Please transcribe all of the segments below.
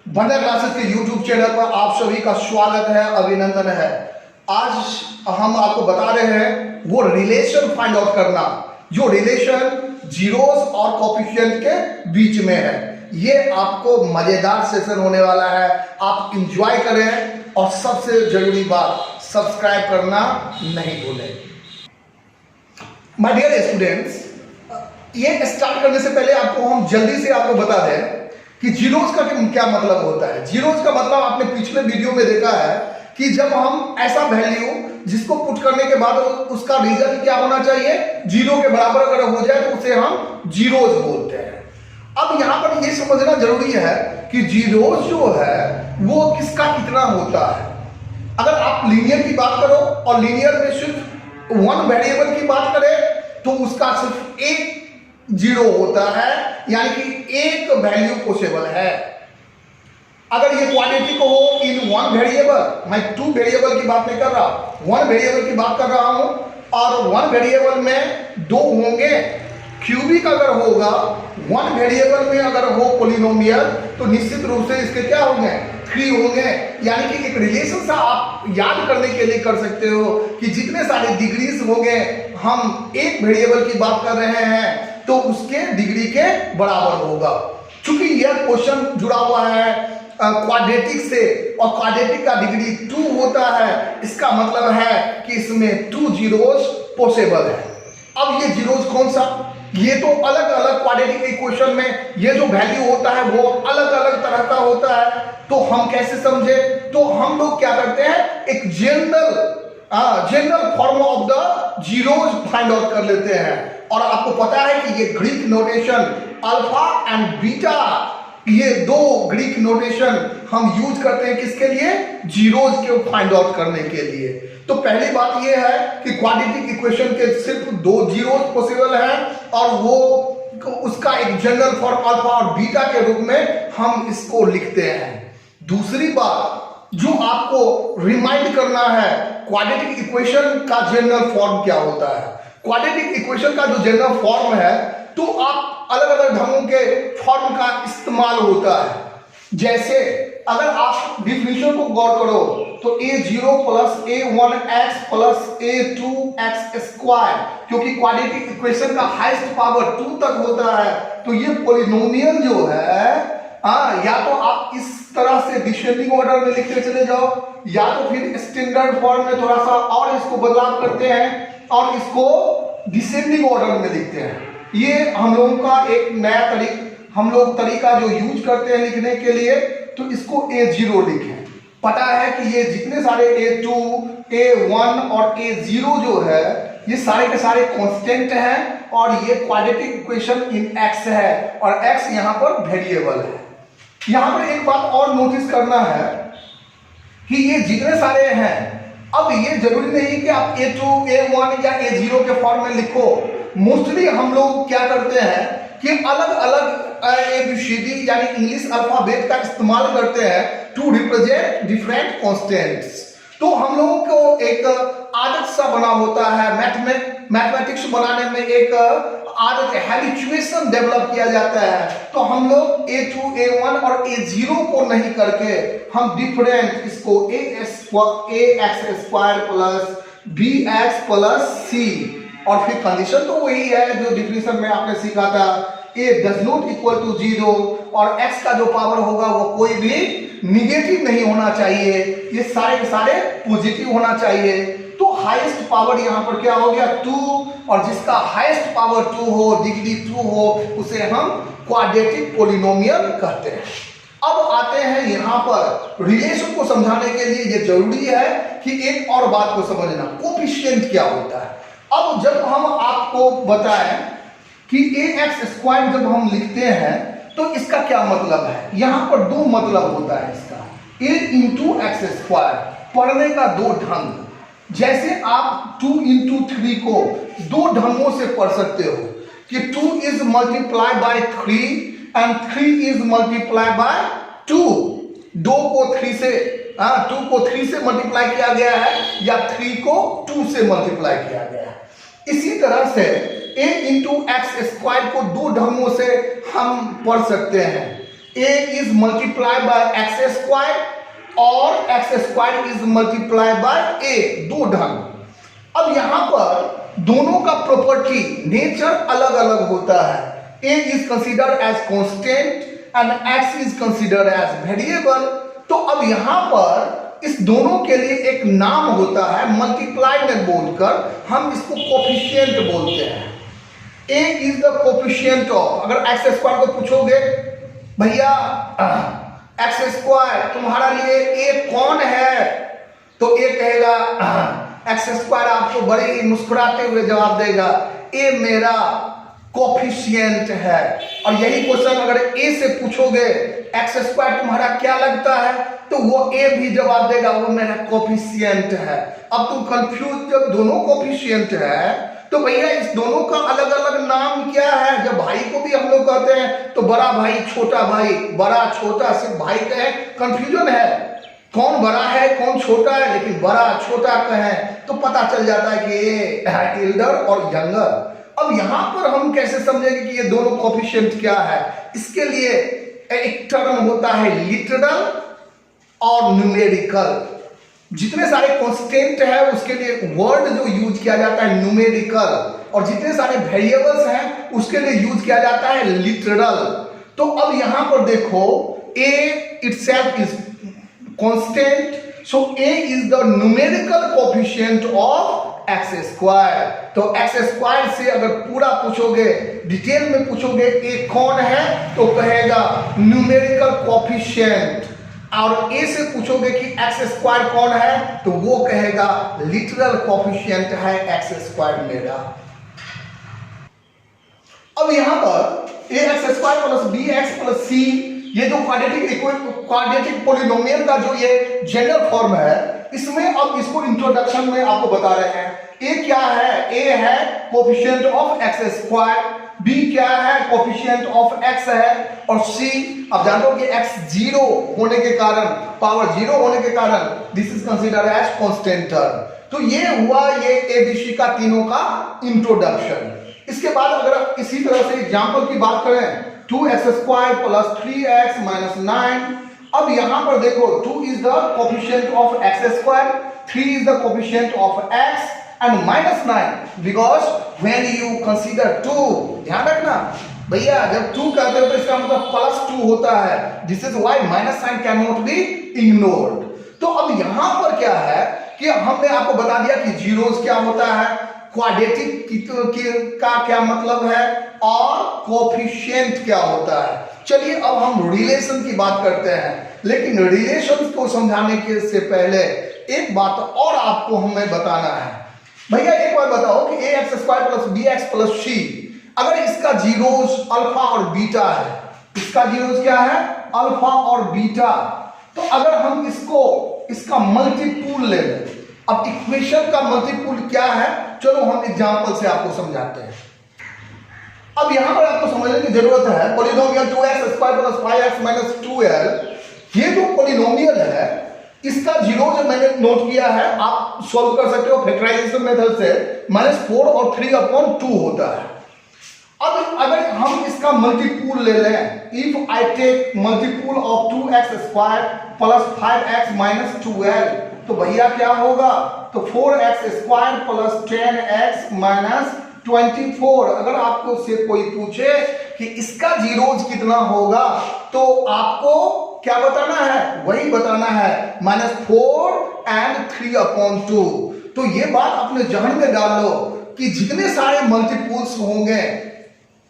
Wonder classes के YouTube channel पर आप सभी का स्वागत है, अभिनंदन है। आज हम आपको बता रहे हैं वो रिलेशन फाइंड आउट करना जो रिलेशन जीरोस और कोफिशिएंट के बीच में है। ये आपको मजेदार सेशन होने वाला है, आप इंजॉय करें और सबसे जरूरी बात सब्सक्राइब करना नहीं भूलें। माय डियर स्टूडेंट्स, ये स्टार्ट करने से पहले हम जल्दी से आपको बता दें कि जीरोस का क्या मतलब होता है। जीरोस का मतलब आपने पिछले वीडियो में देखा है कि जब हम ऐसा वैल्यू जिसको पुट करने के बाद उसका रिजल्ट क्या होना चाहिए, जीरो के बराबर अगर हो जाए तो उसे हम जीरोस बोलते हैं। अब यहां पर ये समझना जरूरी है कि जीरोस जो है वो किसका कितना होता है। अगर आप लीनियर की बात करो और लीनियर में सिर्फ वन वेरिएबल की बात करें तो उसका सिर्फ एक जीरो होता है, यानी कि एक वैल्यू पॉसिबल है। अगर ये क्वाड्रेटिक हो इन वन वेरिएबल, मैं टू वेरिएबल की बात नहीं कर रहा, वन वेरिएबल की बात कर रहा हूं, और वन वेरिएबल में दो होंगे। क्यूबिक अगर होगा वन वेरिएबल में अगर हो पोलिनोमियल तो निश्चित रूप से इसके क्या होंगे, थ्री होंगे। यानी कि एक रिलेशन सा आप याद करने के लिए कर सकते हो कि जितने सारे डिग्रीज होंगे, हम एक वेरिएबल की बात कर रहे हैं तो उसके डिग्री के बराबर होगा। चूंकि यह क्वेश्चन जुड़ा हुआ है क्वाड्रेटिक से और क्वाड्रेटिक का डिग्री 2 होता है, इसका मतलब है कि इसमें 2 जीरोस पॉसिबल है। अब ये जीरोस कौन सा, ये तो अलग अलग क्वाड्रेटिक इक्वेशन में ये जो वैल्यू होता है वो अलग अलग तरह का होता है। तो हम कैसे समझे, तो हम लोग क्या करते हैं, एक general form of the zeros find out कर लेते हैं। और आपको पता है कि ये Greek notation alpha and beta, ये दो ग्रीक नोटेशन हम यूज करते हैं किसके लिए, जीरोस के फाइंड आउट करने के लिए। तो पहली बात ये है कि क्वाड्रेटिक इक्वेशन के सिर्फ दो जीरोस पॉसिबल है और वो उसका एक जनरल फॉर्म अल्फा और बीटा के रूप में हम इसको लिखते हैं। दूसरी बात जो आपको रिमाइंड करना है, क्वाड्रेटिक इक्वेशन का जनरल फॉर्म क्या होता है। क्वाड्रेटिक इक्वेशन का जो जनरल फॉर्म है तो आप अलग अलग ढंगों के फॉर्म का इस्तेमाल होता है। जैसे अगर आप डिफिनेशन को गौर करो तो a0 plus a1x plus a2x square, क्योंकि क्वाड्रेटिक इक्वेशन का हाईएस्ट पावर 2 तक होता है तो ये पॉलिनोमियल जो है या तो आप इस तरह से डिसेंडिंग ऑर्डर में लिखते चले जाओ, या तो फिर स्टैंडर्ड फॉर्म में थोड़ा सा और इसको बदलाव करते हैं और इसको डिसेंडिंग ऑर्डर में लिखते हैं। ये हम लोगों का एक नया तरीका जो यूज करते हैं लिखने के लिए, तो इसको a0 लिखें। पता है कि ये जितने सारे a2, a1 और a0 जो है ये सारे के सारे कांस्टेंट हैं और ये क्वाड्रेटिक इक्वेशन इन x है और x यहाँ पर वेरिएबल है। यहाँ पर एक बात और नोटिस करना है कि ये जितने सारे हैं, अब ये जरूरी नहीं कि आप a2, a1 या a0 के फॉर्म में लिखो। मोस्टली हम लोग क्या करते हैं कि अलग अलग ABCD यानी इंग्लिश अल्फाबेट का इस्तेमाल करते हैं टू रिप्रेजेंट डिफरेंट कांस्टेंट्स। तो हम लोगों को एक आदत सा बना होता है, मैथमेटिक्स बनाने में एक आदत हैबिचुएशन डेवलप किया जाता है। तो हम लोग a2, a1 और a0 को नहीं करके हम डिफरेंट इसको ax square plus bx plus c, और फिर कंडीशन तो वही है जो डिफिनेशन में आपने सीखा था, a does not equal to 0 और x का जो पावर होगा वो कोई भी निगेटिव नहीं होना चाहिए, ये सारे के सारे पॉजिटिव होना चाहिए। तो हाईएस्ट पावर यहाँ पर क्या हो गया 2, और जिसका हाईएस्ट पावर 2 हो, डिग्री 2 हो, उसे हम क्वाड्रेटिक पोलिनोमियल कहते हैं। अब आते हैं यहाँ पर रिलेशन को समझाने के लिए ये जरूरी है कि एक और बात को समझना, कोफिशिएंट क्या होता है। अब जब हम आपको बताएं कि ax स्क्वायर जब हम लिखते हैं तो इसका क्या मतलब है, यहां पर दो मतलब होता है इसका, a इंटू एक्स स्क्वायर, पढ़ने का दो ढंग। जैसे आप 2 इंटू 3 को दो ढंगों से पढ़ सकते हो कि 2 is multiply by 3 and 3 is multiply by 2। 2 को 3 से मल्टीप्लाई किया गया है या 3 को 2 से मल्टीप्लाई किया गया है। इसी तरह से a इंटू एक्स स्क्वायर को दो ढंगों से हम पढ़ सकते हैं। a is multiplied by x square और x square is multiplied by a, दो ढंग। अब यहां पर दोनों का प्रॉपर्टी नेचर अलग अलग होता है। a is considered as constant and x is considered as variable। तो अब यहां पर इस दोनों के लिए एक नाम होता है, मल्टीप्लाई में बोलकर हम इसको कोफिशिएंट बोलते हैं। a is the coefficient of, अगर x स्क्वायर को पूछोगे भैया x स्क्वायर तुम्हारा लिए a कौन है, तो a कहेगा x स्क्वायर, आपको बड़े ही मुस्कुराते हुए जवाब देगा a मेरा कोफिशिएंट है। और यही क्वेश्चन अगर a से पूछोगे x स्क्वायर तुम्हारा क्या लगता है, तो वो a भी जवाब देगा वो मेरा कोफिशिएंट है। अब तुम कंफ्यूज, जब दोनों कोफिशिएंट है तो भैया इस दोनों का अलग अलग नाम क्या है। जब भाई को भी हम लोग कहते हैं तो बड़ा भाई छोटा भाई, बड़ा छोटा सिर्फ भाई कहें, कंफ्यूजन है कौन बड़ा है कौन छोटा है, लेकिन बड़ा छोटा कहें तो पता चल जाता है कि ये एल्डर और यंगर। अब यहां पर हम कैसे समझेंगे कि ये दोनों कोफिशिएंट क्या है। इसके लिए एक टर्म होता है लिटरल और न्यूमेरिकल। जितने सारे कांस्टेंट है उसके लिए वर्ड जो यूज किया जाता है न्यूमेरिकल, और जितने सारे वेरिएबल्स हैं उसके लिए यूज किया जाता है लिटरल। तो अब यहां पर देखो a itself is constant, so a is the numerical coefficient of x square। तो x square से अगर पूरा पूछोगे, डिटेल में पूछोगे a कौन है, तो कहेगा न्यूमेरिकल कोफिशिएंट। और a से पूछोगे कि x स्क्वायर कौन है, तो वो कहेगा लिटरल कोफिशिएंट है x स्क्वायर मेरा। अब यहां पर ax square plus bx plus c, ये जो क्वाड्रेटिक पोलिनोमियल का जो ये जनरल फॉर्म है, इसमें अब इसको इंट्रोडक्शन में आपको बता रहे हैं। a क्या है, a है coefficient of x square, b क्या है कोफिशिएंट ऑफ x है, और c अब जानते हो कि x जीरो होने के कारण, पावर जीरो होने के कारण this is considered as constant term. तो ये हुआ ये एबीसी का तीनों का इंट्रोडक्शन। इसके बाद अगर इसी तरह से एग्जांपल की बात करें, 2x square plus 3x minus 9। अब यहां पर देखो 2 is the coefficient of x square, 3 is the coefficient of x and minus 9 because when you consider 2, ध्यान रखना भैया जब 2 कहते हो तो इसका मतलब प्लस 2 होता है। This is why minus sign can not be ignored. तो अब यहां पर क्या है कि हमने आपको बता दिया कि जीरोस क्या होता है, क्वाड्रेटिक का क्या मतलब है, और कोफिशिएंट क्या होता है। चलिए अब हम रिलेशन की बात करते हैं, लेकिन रिलेशन को समझाने के से पहले एक बात और आपको हमें बताना है। भैया एक बार बताओ कि ax square plus bx plus c, अगर इसका जीरोस अल्फा और बीटा है, इसका जीरोस क्या है अल्फा और बीटा, तो अगर हम इसका मल्टीपुल ले लें, अब इक्वेशन का मल्टीपुल क्या है, चलो हम एग्जांपल से आपको समझाते हैं। अब यहां पर आपको समझने की जरूरत है, polynomial 2x square plus 5x minus 2l, ये जो पॉलिनोमियल है इसका जीरो जो मैंने नोट किया है, आप सॉल्व कर सकते हो फैक्टराइजेशन मेथड से, -4 और 3/2 होता है। अब अगर हम इसका मल्टीपुल ले लें, if I take multiple of 2x square plus 5x minus 2l, तो भैया क्या होगा, तो 4x square plus 10x minus 24। अगर आपको से कोई पूछे कि इसका जीरोज कितना होगा, तो आपको क्या बताना है, वही बताना है -4 and 3/2। तो ये बात अपने जहन में डाल लो कि जितने सारे मल्टीपुल्स होंगे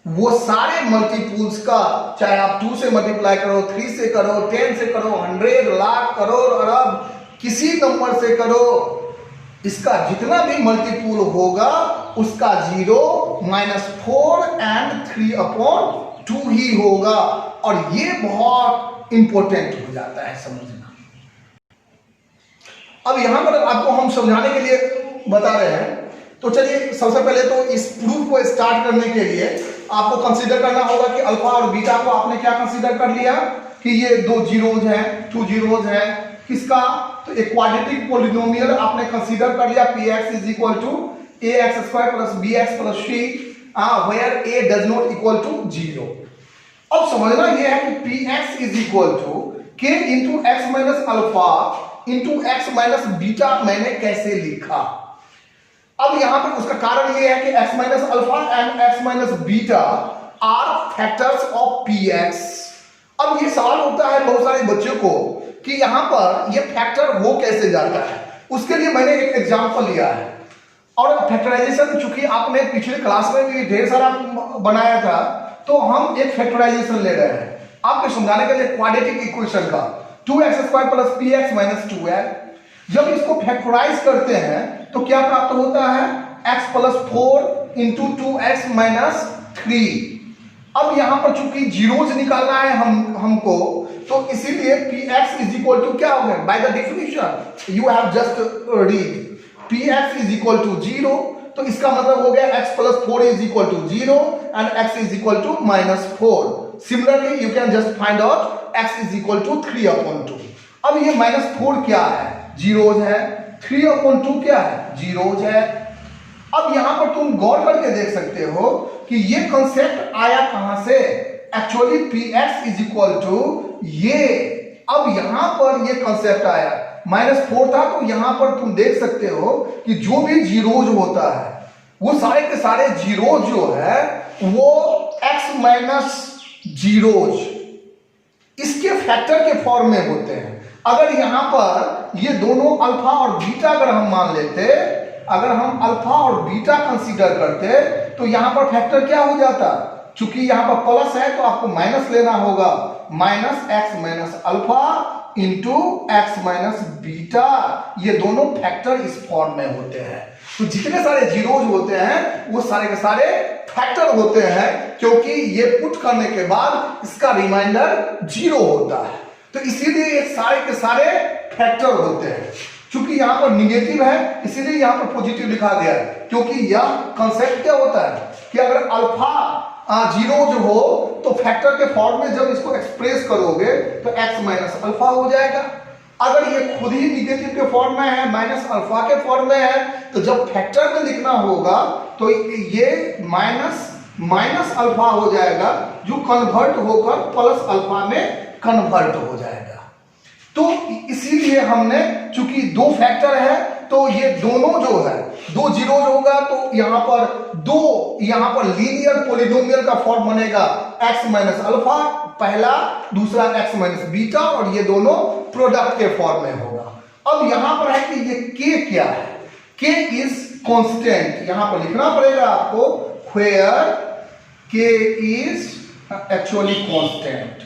वो सारे मल्टीपुल्स का, चाहे आप 2 से मल्टीप्लाई करो, 3 से करो, 10 से करो, 100 लाख करोड़ अरब किसी नंबर से करो, इसका जितना भी मल्टीपुल होगा उसका जीरो -4 and 3/2 ही होगा। और ये बहुत इंपॉर्टेंट हो जाता है समझना। अब यहां पर आपको हम समझाने के लिए बता रहे हैं, तो चलिए सबसे पहले तो इस प्रूफ को स्टार्ट करने के लिए आपको कंसीडर करना होगा कि अल्फा और बीटा को आपने क्या कंसीडर कर लिया कि ये दो जीरोज हैं, 2 जीरोज हैं किसका, तो एक क्वाड्रेटिक पॉलिनोमियल आपने कंसीडर कर लिया, px is equal to ax square plus bx plus c, where a does not equal to 0। अब समझना यह है कि P X is equal to K into X minus alpha into X minus beta मैंने कैसे लिखा। अब यहां पर उसका कारण यह है कि x minus alpha and x minus beta are factors of p x. अब ये सवाल होता है बहुत सारे बच्चों को कि यहां पर ये फैक्टर हो कैसे जाता है। उसके लिए मैंने एक एग्जांपल लिया है और फैक्टराइजेशन चूंकि आपने पिछले क्लास में भी ढेर सारा बनाया था तो हम एक फैक्टराइजेशन ले रहे हैं आपको समझाने के लिए क्वाड्रेटिक इक्वेशन का 2x² plus px minus 2l। जब इसको फैक्टराइज करते हैं तो क्या प्राप्त होता है x plus 4 into 2x minus 3। अब यहां पर चूंकि जीरोज निकालना है हमको तो इसीलिए px इज इक्वल टू क्या हो गया by the definition you have just read px is equal to 0। तो इसका मतलब हो गया x plus 4 is equal to 0 and x is equal to minus 4। Similarly you can just find out x is equal to 3/2। अब ये minus 4 क्या है zeros है, 3/2 क्या है जीरोज है। अब यहां पर तुम गौर करके देख सकते हो कि ये कंसेप्ट आया कहां से। Actually px is equal to ये। अब यहां पर ये कंसेप्ट आया -4 था तो यहां पर तुम देख सकते हो कि जो भी जीरोज होता है वो सारे के सारे जीरोज जो है वो x माइनस जीरोज इसके फैक्टर के फॉर्म में होते हैं। अगर यहां पर ये दोनों अल्फा और बीटा अगर हम मान लेते, अगर हम अल्फा और बीटा कंसीडर करते तो यहां पर फैक्टर क्या हो जाता, चूंकि यहां पर प्लस है तो आपको माइनस लेना होगा, minus x minus alpha into X minus beta. ये दोनों फैक्टर इस फॉर्म में होते हैं। तो जितने सारे जीरोज होते हैं वो सारे के सारे फैक्टर होते हैं क्योंकि ये पुट करने के बाद इसका रिमाइंडर 0 होता है। तो इसीलिए ये सारे के सारे फैक्टर होते हैं। चूंकि यहां पर निगेटिव है इसीलिए यहां पर पॉजिटिव लिखा गया है क्योंकि यह कंसेप्ट क्या होता है कि अगर अल्फा जीरोज हो तो फैक्टर के फॉर्म में जब इसको एक्सप्रेस करोगे तो x माइनस अल्फा हो जाएगा। अगर ये खुद ही निगेटिव के फॉर्म में है, माइनस अल्फा के फॉर्म में है, तो जब फैक्टर में लिखना होगा तो ये माइनस अल्फा हो जाएगा जो कन्वर्ट होकर प्लस अल्फा में कन्वर्ट हो जाएगा। तो इसीलिए हमने चूंकि दो फैक्टर है तो ये दोनों जो है दो जीरोज होगा तो यहां पर लीनियर पॉलिनोमियल का फॉर्म बनेगा x माइनस अल्फा पहला, दूसरा x माइनस बीटा और ये दोनों प्रोडक्ट के फॉर्म में होगा। अब यहां पर है कि ये k क्या है, k इज कांस्टेंट। यहां पर लिखना पड़ेगा आपको where k is actually constant.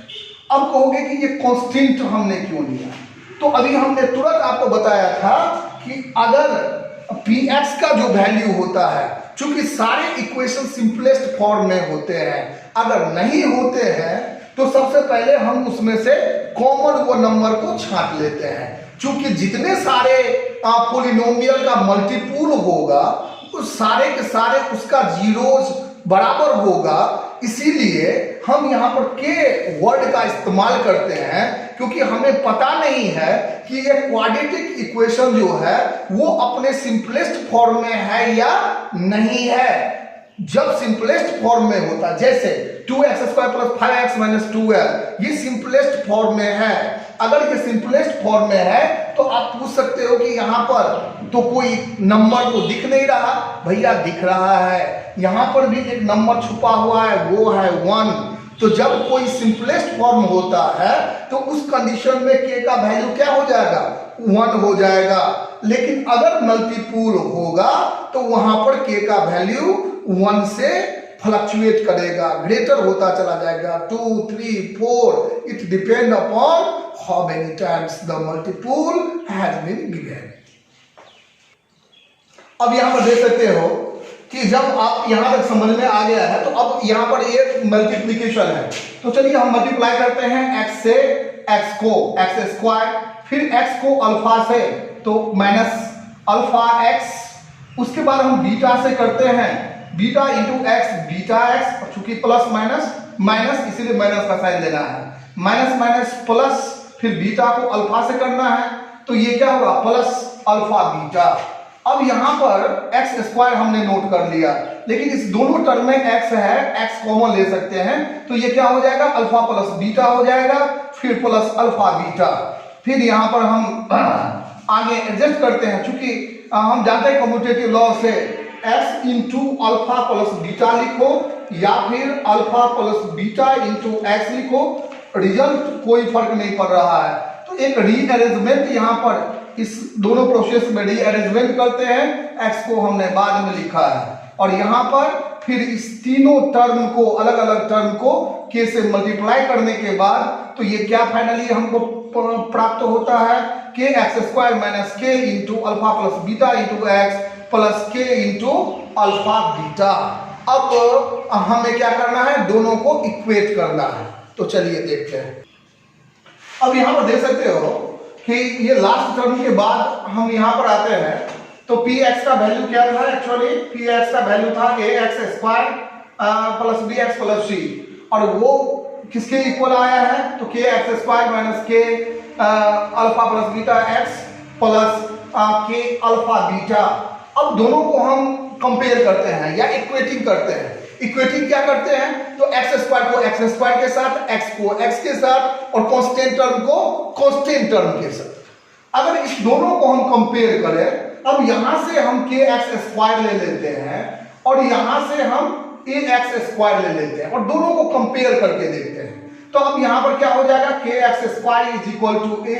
अब कहोगे कि ये कांस्टेंट हमने क्यों लिया, तो अभी हमने तुरंत आपको बताया था कि अगर px का जो वैल्यू होता है, चूंकि सारे इक्वेशन सिंपलेस्ट फॉर्म में होते हैं, अगर नहीं होते हैं तो सबसे पहले हम उसमें से कॉमन वो नंबर को छांट लेते हैं। चूंकि जितने सारे पॉलिनोमियल का मल्टीपुल होगा उस सारे के सारे उसका जीरोज बराबर होगा, इसीलिए हम यहां पर के वर्ड का इस्तेमाल करते हैं क्योंकि हमें पता नहीं है कि ये क्वाड्रेटिक इक्वेशन जो है वो अपने सिंपलेस्ट फॉर्म में है या नहीं है। जब सिंपलेस्ट फॉर्म में होता है जैसे 2x² plus 5x minus 2l ये सिंपलेस्ट फॉर्म में है। अगर ये सिंपलेस्ट फॉर्म में है तो आप पूछ सकते हो कि यहां पर तो कोई नंबर तो दिख नहीं रहा, भैया दिख रहा है, यहां पर भी एक नंबर छुपा हुआ है वो है 1। तो जब कोई सिंपलेस्ट फॉर्म होता है तो उस कंडीशन में k का वैल्यू क्या हो जाएगा 1 हो जाएगा। लेकिन अगर मल्टीपुल होगा तो वहां पर k का वैल्यू 1 से फ्लक्चुएट करेगा, ग्रेटर होता चला जाएगा 2, 3, 4। It depend upon how many times the multiple has been given. अब यहां पर देख सकते हो कि जब आप यहां तक समझ में आ गया है तो अब यहां पर ये मल्टीप्लिकेशन है। तो चलिए हम मल्टीप्लाई करते हैं x से x को x², फिर x को अल्फा से तो माइनस अल्फा x, उसके बाद हम बीटा से करते हैं beta into x beta x, चूंकि प्लस माइनस माइनस इसीलिए माइनस का साइन देना है, माइनस माइनस प्लस, फिर बीटा को अल्फा से करना है तो ये क्या होगा प्लस अल्फा बीटा। अब यहाँ पर एक्स स्क्वायर हमने नोट कर लिया, लेकिन इस दोनों टर्म में एक्स है, एक्स कॉमन ले सकते हैं, तो ये क्या हो जाएगा, अल्फा प्लस बीटा हो जाएगा, फिर प्लस अल्फा बीटा। फिर यहाँ पर हम आगे एडजस्ट करते हैं, चूंकि हम जानते हैं कम्यूटेटिव लॉ से x into alpha plus beta लिखो या फिर alpha plus beta into x लिखो, रिजल्ट कोई फर्क नहीं पड़ रहा है। तो एक रीअरेंजमेंट यहाँ पर इस दोनों प्रोसेस में रीअरेंजमेंट करते हैं, एक्स को हमने बाद में लिखा है, और यहाँ पर फिर इस तीनों टर्म को, अलग अलग टर्म को के से मल्टीप्लाई करने के बाद तो ये क्या फाइनली हमको प्राप्त होता है, के एक्स स्क्वायर माइनस के into alpha plus beta into x plus के इंटू अल्फा बीटा। अब हमें क्या करना है, दोनों को इक्वेट करना है। तो चलिए देखते हैं। अब यहाँ पर देख सकते हो कि ये लास्ट टर्म के बाद हम यहाँ पर आते हैं, तो पी एक्स का वैल्यू क्या था, एक्चुअली पी एक्स का वैल्यू था A x square plus B X plus C, और वो किसके इक्वल आया है, तो के एक्स स्क्वायर माइनस के alpha plus beta X plus K alpha beta. अब दोनों को हम कंपेयर करते हैं या इक्वेटिंग करते हैं। इक्वेटिंग क्या करते हैं, तो एक्स स्क्वायर को एक्स स्क्वायर के साथ, एक्स को एक्स के साथ, और कांस्टेंट टर्म को कांस्टेंट टर्म के साथ। अगर इस दोनों को हम कंपेयर करें, अब यहां से हम के एक्स स्क्वायर ले लेते हैं और यहां से हम ए एक्स स्क्वायर ले लेते हैं और दोनों को कंपेयर करके देखते हैं। तो अब यहां पर क्या हो जाएगा, k x square is equal to a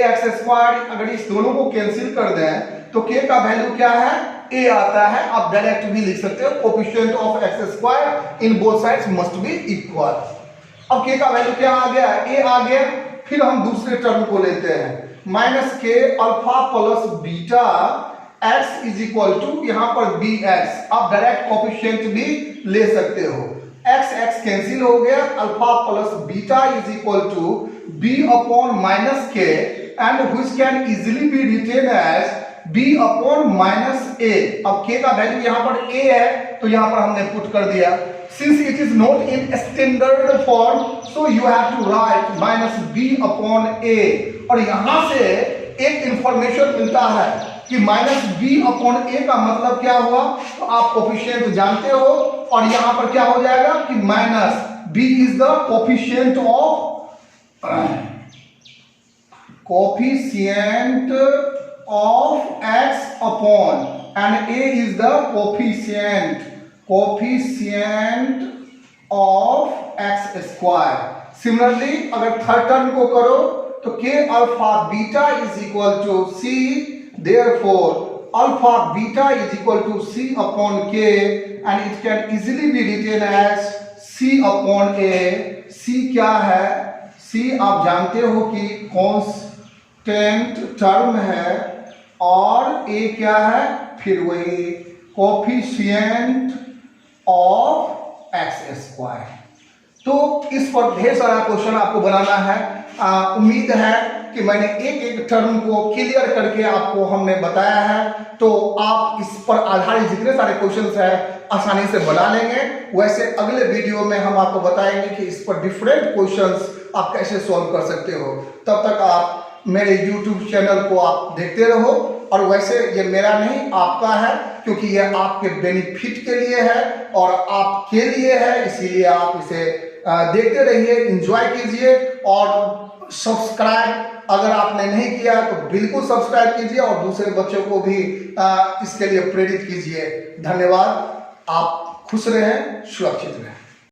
x square. अगर इस दोनों को कैंसिल कर दें तो के का वैल्यू क्या है, ए आता है। आप डायरेक्ट भी लिख सकते हो, coefficient of x square in both sides must be equal. अब के का वैल्यू क्या आ गया, ए आ गया। फिर हम दूसरे टर्म को लेते हैं, माइनस के alpha plus beta x is equal to यहाँ पर बी एक्स। आप डायरेक्ट कोफिशिएंट भी ले सकते हो, एक्स एक्स कैंसिल हो गया, alpha plus beta is equal to b upon minus k, and which can easily be written as b upon minus a. अब k का वैल्यू यहाँ पर a है, तो यहाँ पर हमने पुट कर दिया। Since it is not in standard form, so you have to write minus b upon a। और यहाँ से एक इंफॉर्मेशन मिलता है कि माइनस b अपॉन a का मतलब क्या हुआ, तो आप कोफिशिएंट जानते हो, और यहाँ पर क्या हो जाएगा कि minus b is the coefficient of x upon, and a is the coefficient of x square. Similarly, अगर थर्ड टर्म को करो तो k alpha beta is equal to c, therefore alpha beta is equal to c upon k, and it can easily be written as c upon a. c क्या है, c आप जानते हो कि कांस्टेंट टर्म है, और ए क्या है, फिर वही कोफिशिएंट ऑफ एक्स स्क्वायर। तो इस पर ढेर सारा क्वेश्चन आपको बनाना है। उम्मीद है कि मैंने एक एक टर्म को क्लियर करके आपको हमने बताया है, तो आप इस पर आधारित जितने सारे क्वेश्चंस हैं आसानी से बना लेंगे। वैसे अगले वीडियो में हम आपको बताएंगे कि इस पर डिफरेंट क्वेश्चंस आप कैसे सॉल्व कर सकते हो। तब तक आप मेरे YouTube चैनल को आप देखते रहो, और वैसे ये मेरा नहीं आपका है, क्योंकि ये आपके बेनिफिट के लिए है और आपके लिए है, इसीलिए आप इसे देखते रहिए, एंजॉय कीजिए। और सब्सक्राइब अगर आपने नहीं किया तो बिल्कुल सब्सक्राइब कीजिए और दूसरे बच्चों को भी इसके लिए प्रेरित कीजिए। धन्यवाद। आप खुश रहें, सुरक्षित रहें।